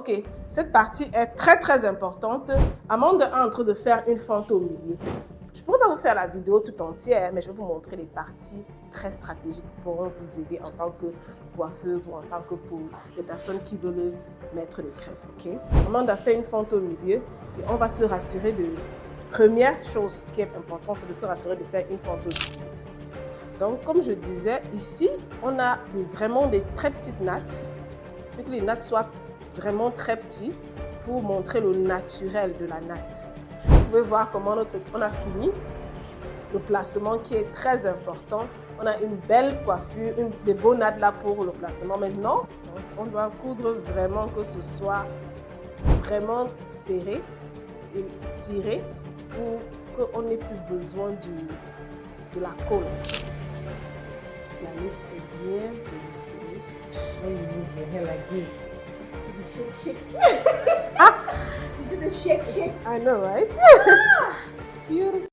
Ok, cette partie est très importante. Amanda est en train de faire une fente au milieu. Je ne pourrais pas vous faire la vidéo tout entière, mais je vais vous montrer les parties très stratégiques qui pourront vous aider en tant que coiffeuse ou en tant que pour les personnes qui veulent mettre les greffes. Ok, Amanda fait une fente au milieu et on va se rassurer de... Première chose qui est importante, c'est de se rassurer de faire une fente au milieu. Donc, comme je disais, ici, on a vraiment des très petites nattes. Il faut que les nattes soient vraiment très petits pour montrer le naturel de la natte. Vous pouvez voir comment on a fini. Le placement qui est très important. On a une belle coiffure, des beaux nattes là pour le placement. Maintenant, on doit coudre vraiment que ce soit vraiment serré et tiré pour qu'on n'ait plus besoin de la colle. La lisse est bien positionnée. When you move your hair like this, Shake. Is it the shake? I know, right? Beautiful.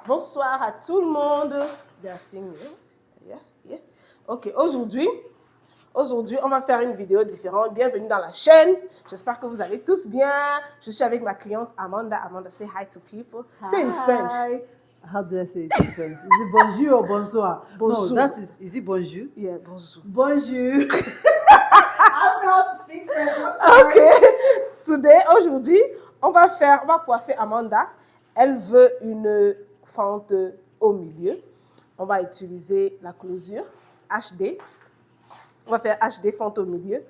Bonsoir à tout le monde. Merci. Yeah. Ok, aujourd'hui, on va faire une vidéo différente. Bienvenue dans la chaîne. J'espère que vous allez tous bien. Je suis avec ma cliente Amanda. Amanda, say hi to people. Say in French. How do I say it in French? Is it bonjour or bonsoir? Bonjour. No, is it bonjour? Yeah, bonjour. Bonjour. I don't know how to speak French. I'm sorry. Ok. Aujourd'hui, on va coiffer Amanda. Elle veut une fente au milieu. On va utiliser la closure HD. On va faire HD fente au milieu.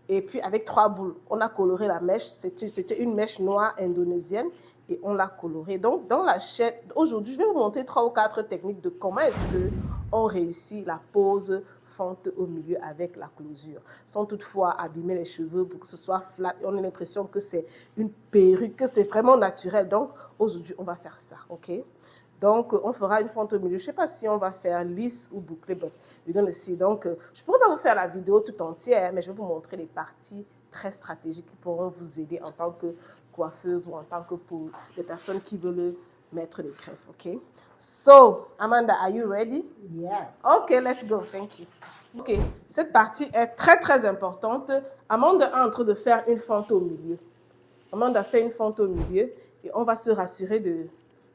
Et puis avec 3 boules, on a coloré la mèche. C'était une mèche noire indonésienne et on l'a colorée. Donc dans la chaîne, aujourd'hui, je vais vous montrer 3 ou 4 techniques de comment est-ce qu'on réussit la pose fente au milieu avec la closure, sans toutefois abîmer les cheveux pour que ce soit flat. On a l'impression que c'est une perruque, que c'est vraiment naturel. Donc aujourd'hui, on va faire ça, ok? Donc, on fera une fente au milieu. Je ne sais pas si on va faire lisse ou bouclée, but we're gonna see. Donc, je ne pourrais pas vous faire la vidéo tout entière, mais je vais vous montrer les parties très stratégiques qui pourront vous aider en tant que coiffeuse ou en tant que pour les personnes qui veulent mettre les greffes, ok? So, Amanda, are you ready? Yes. Ok, let's go. Thank you. Ok, cette partie est très importante. Amanda est en train de faire une fente au milieu. Amanda fait une fente au milieu et on va se rassurer de...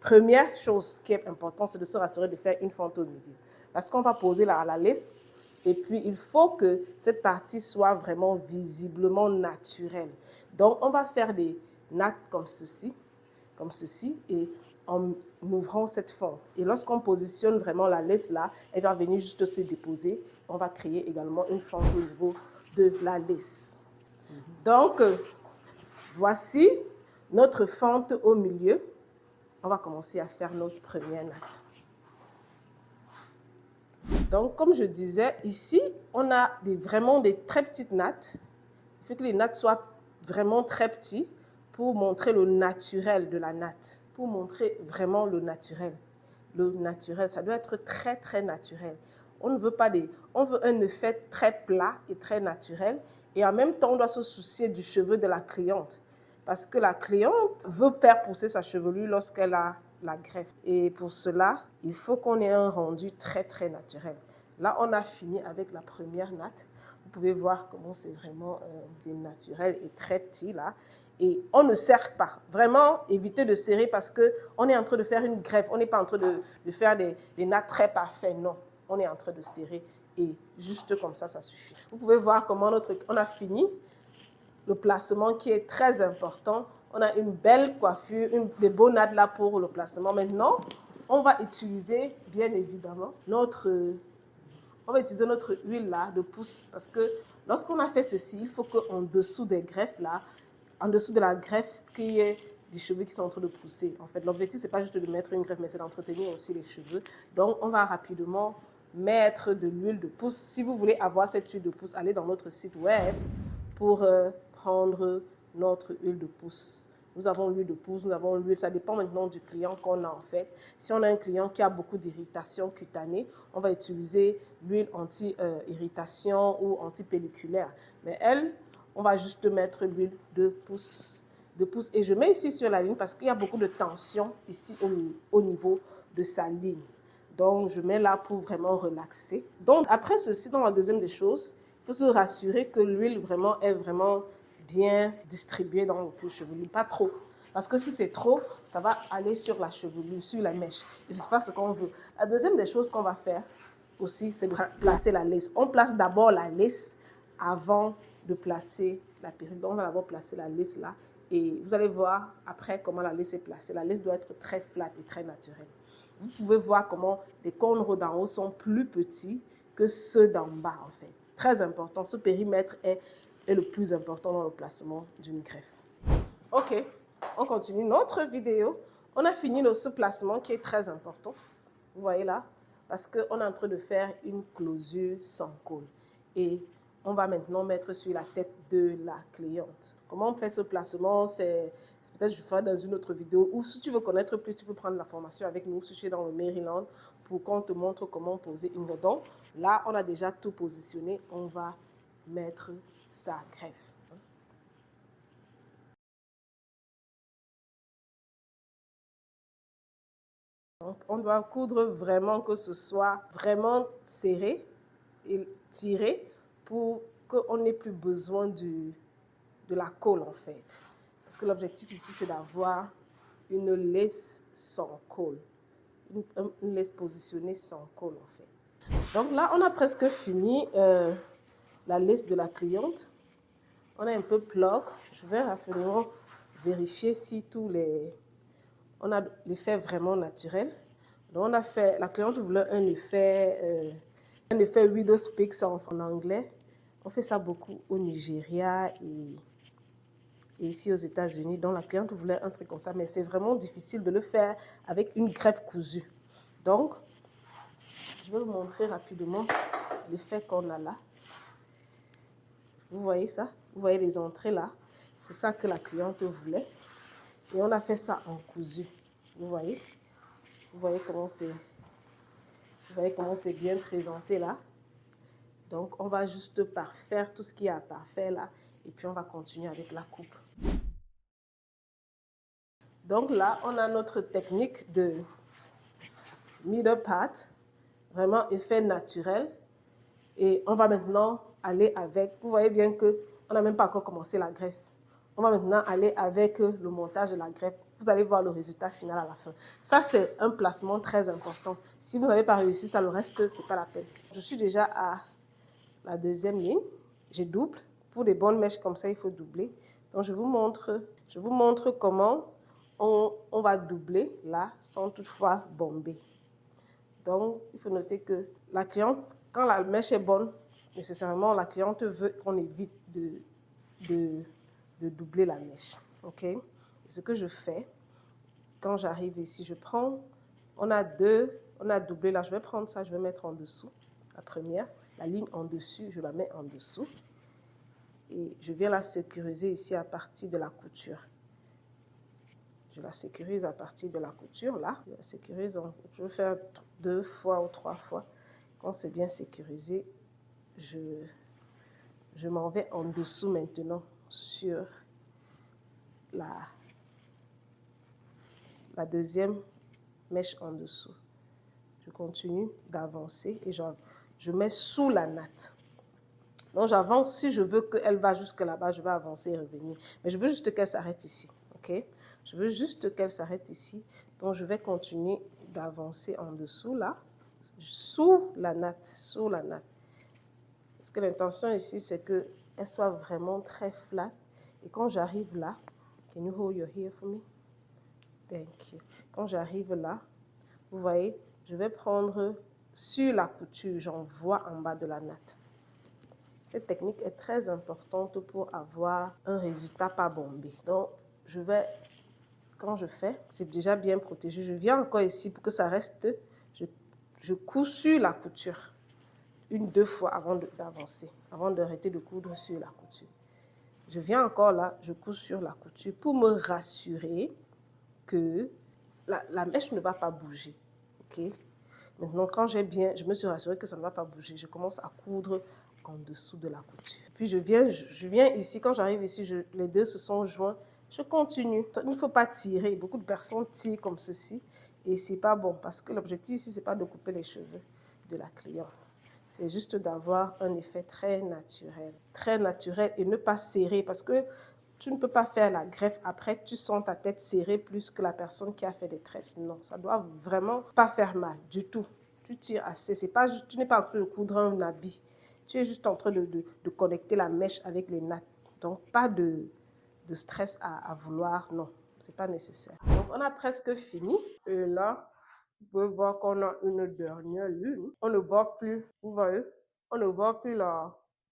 Première chose qui est importante, c'est de se rassurer de faire une fente au milieu. Parce qu'on va poser la laisse et puis il faut que cette partie soit vraiment visiblement naturelle. Donc, on va faire des nattes comme ceci et en ouvrant cette fente. Et lorsqu'on positionne vraiment la laisse là, elle va venir juste se déposer. On va créer également une fente au niveau de la laisse. Donc, voici notre fente au milieu. On va commencer à faire notre première natte. Donc, comme je disais, ici, on a vraiment des très petites nattes. Il faut que les nattes soient vraiment très petites pour montrer le naturel de la natte. Pour montrer vraiment le naturel. Le naturel, ça doit être très naturel. On ne veut pas on veut un effet très plat et très naturel. Et en même temps, on doit se soucier du cheveu de la cliente. Parce que la cliente veut faire pousser sa chevelure lorsqu'elle a la greffe. Et pour cela, il faut qu'on ait un rendu très naturel. Là, on a fini avec la première natte. Vous pouvez voir comment c'est vraiment naturel et très petit là. Et on ne serre pas. Vraiment, évitez de serrer parce qu'on est en train de faire une greffe. On n'est pas en train de faire des nattes très parfaites. Non, on est en train de serrer. Et juste comme ça suffit. Vous pouvez voir comment on a fini. Le placement qui est très important. On a une belle coiffure, des beaux nattes là pour le placement. Maintenant, on va utiliser, bien évidemment, notre huile là de pousse. Parce que lorsqu'on a fait ceci, il faut qu'en dessous des greffes là, en dessous de la greffe, qu'il y ait des cheveux qui sont en train de pousser. En fait, l'objectif, c'est pas juste de mettre une greffe, mais c'est d'entretenir aussi les cheveux. Donc, on va rapidement mettre de l'huile de pousse. Si vous voulez avoir cette huile de pousse, allez dans notre site web pour prendre notre huile de pousse. Nous avons l'huile de pousse, nous avons l'huile, ça dépend maintenant du client qu'on a en fait. Si on a un client qui a beaucoup d'irritation cutanée, on va utiliser l'huile anti-irritation ou anti-pelliculaire. Mais elle, on va juste mettre l'huile de pousse 2 pouces. Et je mets ici sur la ligne parce qu'il y a beaucoup de tension ici au niveau de sa ligne. Donc, je mets là pour vraiment relaxer. Donc, après ceci, dans la deuxième des choses, il faut se rassurer que l'huile vraiment est vraiment bien distribuée dans le cuir chevelu, pas trop. Parce que si c'est trop, ça va aller sur la chevelure, sur la mèche. Et ce n'est pas ce qu'on veut. La deuxième des choses qu'on va faire aussi, c'est de placer la lace. On place d'abord la lace avant de placer la perruque. Donc, on va d'abord placer la lace là. Et vous allez voir après comment la lace est placée. La lace doit être très flat et très naturelle. Vous pouvez voir comment les cornrows d'en haut sont plus petits que ceux d'en bas, en fait. Très important. Ce périmètre est le plus important dans le placement d'une greffe. OK, on continue notre vidéo. On a fini ce placement qui est très important. Vous voyez là? Parce qu'on est en train de faire une closure sans col. Et on va maintenant mettre sur la tête de la cliente. Comment on fait ce placement? C'est peut-être je ferai dans une autre vidéo. Ou si tu veux connaître plus, tu peux prendre la formation avec nous si tu es dans le Maryland pour qu'on te montre comment poser une greffe. Donc là, on a déjà tout positionné. On va mettre sa greffe. Donc, on doit coudre vraiment que ce soit vraiment serré et tiré pour qu'on n'ait plus besoin de la colle en fait. Parce que l'objectif ici, c'est d'avoir une lace sans colle. Une lace positionnée sans colle en fait. Donc là, on a presque fini la lace de la cliente. On a un peu plug. Je vais rapidement vérifier si on a l'effet vraiment naturel. Donc on a fait, la cliente voulait un effet widow speaks en anglais. On fait ça beaucoup au Nigeria et ici aux États-Unis. Donc la cliente voulait un truc comme ça, mais c'est vraiment difficile de le faire avec une greffe cousue. Donc, je vais vous montrer rapidement l'effet qu'on a là. Vous voyez ça? Vous voyez les entrées là? C'est ça que la cliente voulait. Et on a fait ça en cousu. Vous voyez? Vous voyez comment c'est bien présenté là. Donc, on va juste parfaire tout ce qu'il y a à parfaire là. Et puis, on va continuer avec la coupe. Donc là, on a notre technique de middle part. Vraiment effet naturel. Et on va maintenant aller avec, vous voyez bien qu'on n'a même pas encore commencé la greffe. On va maintenant aller avec le montage de la greffe. Vous allez voir le résultat final à la fin. Ça, c'est un placement très important. Si vous n'avez pas réussi, ça, le reste, ce n'est pas la peine. Je suis déjà à la deuxième ligne. Je double. Pour des bonnes mèches comme ça, il faut doubler. Donc, je vous montre comment on va doubler là, sans toutefois bomber. Donc, il faut noter que la cliente, quand la mèche est bonne, nécessairement, la cliente veut qu'on évite de doubler la mèche. OK? Et ce que je fais, quand j'arrive ici, je prends, on a doublé là, je vais prendre ça, je vais mettre en dessous, la première, la ligne en dessus, je la mets en dessous. Et je viens la sécuriser ici à partir de la couture. Je la sécurise à partir de la couture, là. Je la sécurise, je vais faire 2 fois ou 3 fois. Quand c'est bien sécurisé, je m'en vais en dessous maintenant sur la deuxième mèche en dessous. Je continue d'avancer et je mets sous la natte. Donc j'avance, si je veux qu'elle va jusque là-bas, je vais avancer et revenir. Mais je veux juste qu'elle s'arrête ici, ok? Je veux juste qu'elle s'arrête ici. Donc je vais continuer d'avancer en dessous là, sous la natte, sous la natte. Parce que l'intention ici, c'est qu'elle soit vraiment très flat. Et quand j'arrive là, can you hold your hair for me? Thank you. Quand j'arrive là, vous voyez, je vais prendre sur la couture, j'envoie en bas de la natte. Cette technique est très importante pour avoir un résultat pas bombé. Donc, quand je fais, c'est déjà bien protégé. Je viens encore ici pour que ça reste, je couds sur la couture. 1-2 fois avant d'avancer, avant d'arrêter de coudre sur la couture. Je viens encore là, je couds sur la couture pour me rassurer que la mèche ne va pas bouger. Okay? Maintenant, quand je me suis rassurée que ça ne va pas bouger, je commence à coudre en dessous de la couture. Puis je viens ici, quand j'arrive ici, les deux se sont joints, Je continue. Il ne faut pas tirer. Beaucoup de personnes tirent comme ceci et c'est pas bon parce que l'objectif ici, c'est pas de couper les cheveux de la cliente. C'est juste d'avoir un effet très naturel et ne pas serrer parce que tu ne peux pas faire la greffe après, tu sens ta tête serrée plus que la personne qui a fait des tresses. Non, ça doit vraiment pas faire mal du tout. Tu tires assez, c'est pas juste, tu n'es pas en train de coudre un habit. Tu es juste en train de connecter la mèche avec les nattes. Donc, pas de stress à vouloir, non, c'est pas nécessaire. Donc, on a presque fini. Et là, vous pouvez voir qu'on a une dernière ligne. On ne voit plus, vous voyez, on ne voit plus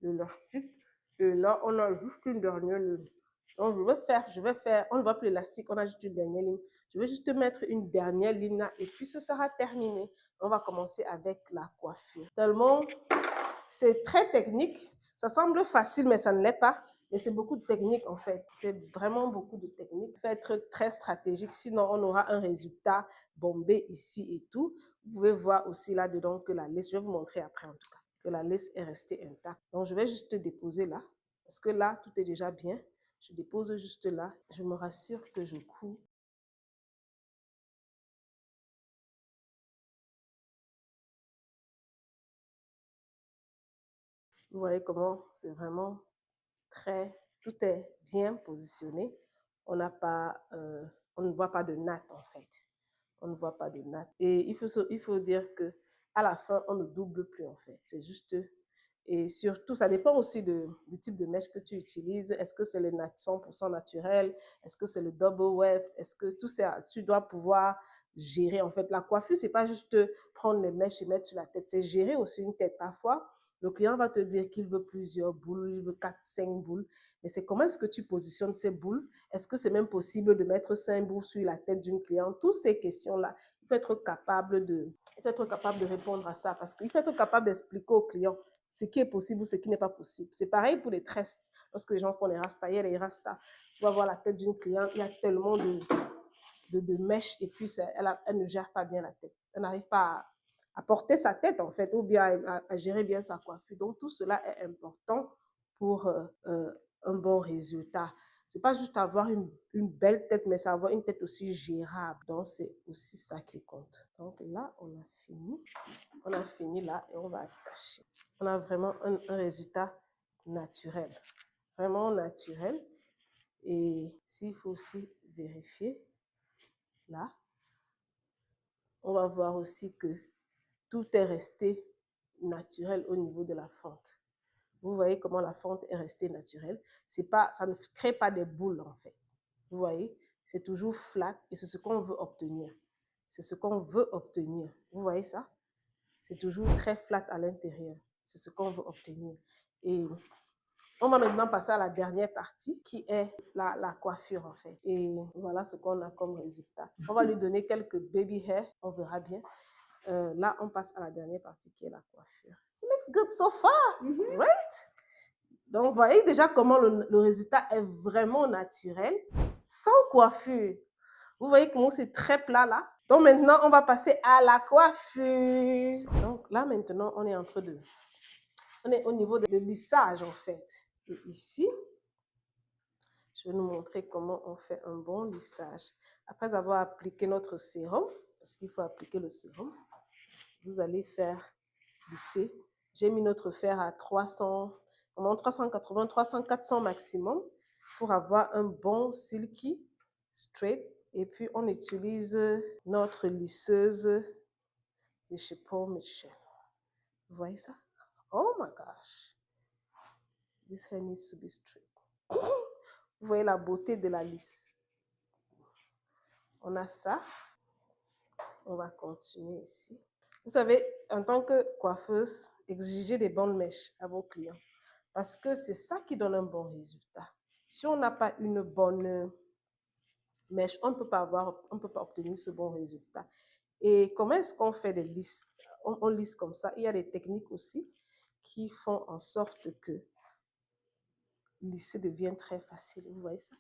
l'élastique. Et là, on a juste une dernière ligne. Donc, je vais faire, on ne voit plus l'élastique, on a juste une dernière ligne. Je vais juste mettre une dernière ligne là et puis ce sera terminé. On va commencer avec la coiffure. Tellement, c'est très technique. Ça semble facile, mais ça ne l'est pas. Mais c'est beaucoup de technique en fait. C'est vraiment beaucoup de technique. Il faut être très stratégique, sinon on aura un résultat bombé ici et tout. Vous pouvez voir aussi là-dedans que la lace, je vais vous montrer après en tout cas, que la lace est restée intacte. Donc je vais juste déposer là, parce que là, tout est déjà bien. Je dépose juste là. Je me rassure que je couds. Vous voyez comment c'est vraiment tout est bien positionné. On n'a pas, on ne voit pas de natte en fait. On ne voit pas de natte. Et il faut dire que à la fin, on ne double plus en fait. C'est juste, et surtout, ça dépend aussi du type de mèche que tu utilises. Est-ce que c'est le 100% naturel? Est-ce que c'est le double weft? Est-ce que tout ça, tu dois pouvoir gérer en fait. La coiffure, c'est pas juste prendre les mèches et mettre sur la tête. C'est gérer aussi une tête. Parfois, le client va te dire qu'il veut plusieurs boules, il veut 4, 5 boules. Mais c'est comment est-ce que tu positionnes ces boules? Est-ce que c'est même possible de mettre 5 boules sur la tête d'une cliente? Toutes ces questions-là, il faut être capable de répondre à ça parce qu'il faut être capable d'expliquer au client ce qui est possible ou ce qui n'est pas possible. C'est pareil pour les tresses. Lorsque les gens font les rastas, il y a les rastas. Tu vas voir la tête d'une cliente, il y a tellement de mèches et puis elle ne gère pas bien la tête. Elle n'arrive pas à porter sa tête en fait ou bien à gérer bien sa coiffure. Donc tout cela est important pour un bon résultat. C'est pas juste avoir une belle tête, mais c'est avoir une tête aussi gérable. Donc c'est aussi ça qui compte. Donc là, on a fini. On a fini là et on va attacher. On a vraiment un résultat naturel. Vraiment naturel. Et s'il faut aussi vérifier, là, on va voir aussi que tout est resté naturel au niveau de la fente. Vous voyez comment la fente est restée naturelle. Ça ne crée pas des boules en fait. Vous voyez, c'est toujours flat et c'est ce qu'on veut obtenir. C'est ce qu'on veut obtenir. Vous voyez ça? C'est toujours très flat à l'intérieur. C'est ce qu'on veut obtenir. Et on va maintenant passer à la dernière partie qui est la coiffure en fait. Et voilà ce qu'on a comme résultat. On va lui donner quelques baby hair, on verra bien. Là, on passe à la dernière partie qui est la coiffure. It looks good so far, right? Donc, vous voyez déjà comment le résultat est vraiment naturel, sans coiffure. Vous voyez comment c'est très plat là? Donc maintenant, on va passer à la coiffure. Donc là, maintenant, on est au niveau de lissage en fait. Et ici, je vais nous montrer comment on fait un bon lissage. Après avoir appliqué notre sérum, parce qu'il faut appliquer le sérum, vous allez faire lisser. J'ai mis notre fer à 300, 380, 300, 400 maximum pour avoir un bon silky straight. Et puis, on utilise notre lisseuse de chez Paul Mitchell. Vous voyez ça? Oh my gosh! This hair needs to be straight. Vous voyez la beauté de la lisse. On a ça. On va continuer ici. Vous savez, en tant que coiffeuse, exigez des bonnes mèches à vos clients. Parce que c'est ça qui donne un bon résultat. Si on n'a pas une bonne mèche, on ne peut pas obtenir ce bon résultat. Et comment est-ce qu'on fait des lisses? On lisse comme ça. Il y a des techniques aussi qui font en sorte que lisser devient très facile. Vous voyez ça?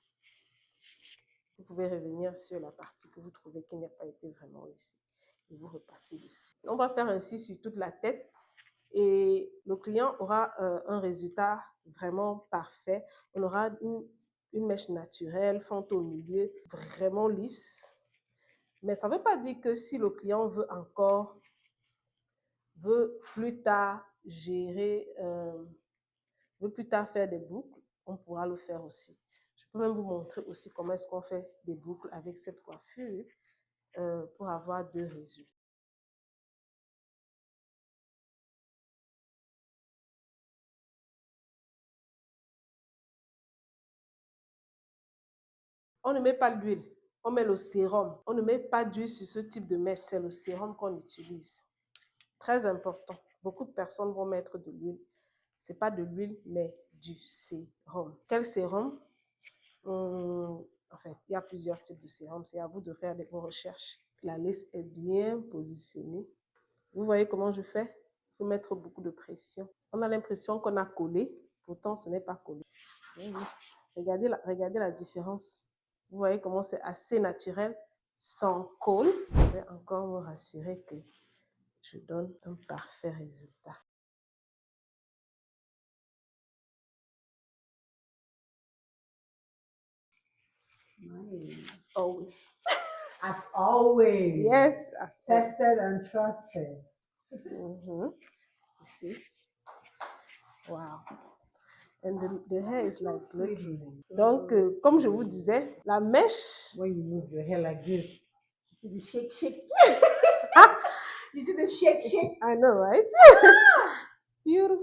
Vous pouvez revenir sur la partie que vous trouvez qui n'a pas été vraiment lissée et vous repassez dessus. On va faire ainsi sur toute la tête et le client aura un résultat vraiment parfait. On aura une mèche naturelle, fente au milieu, vraiment lisse. Mais ça ne veut pas dire que si le client veut plus tard gérer, veut plus tard faire des boucles, on pourra le faire aussi. Je peux même vous montrer aussi comment est-ce qu'on fait des boucles avec cette coiffure pour avoir deux résultats. On ne met pas l'huile, on met le sérum. On ne met pas d'huile sur ce type de mèche, c'est le sérum qu'on utilise. Très important. Beaucoup de personnes vont mettre de l'huile. Ce n'est pas de l'huile, mais du sérum. Quel sérum? En fait, il y a plusieurs types de sérums. C'est à vous de faire vos recherches. La laisse est bien positionnée. Vous voyez comment je fais? Il faut mettre beaucoup de pression. On a l'impression qu'on a collé, pourtant ce n'est pas collé. Regardez la différence. Vous voyez comment c'est assez naturel, sans colle. Je vais encore me rassurer que je donne un parfait résultat. Nice. Always. As always. Yes, as always. Tested and trusted. You see? Wow. And the hair is like glittering. Donc, comme je vous disais, la mèche. When you move your hair like this, you see the shake. You see the shake. I know, right? It's beautiful.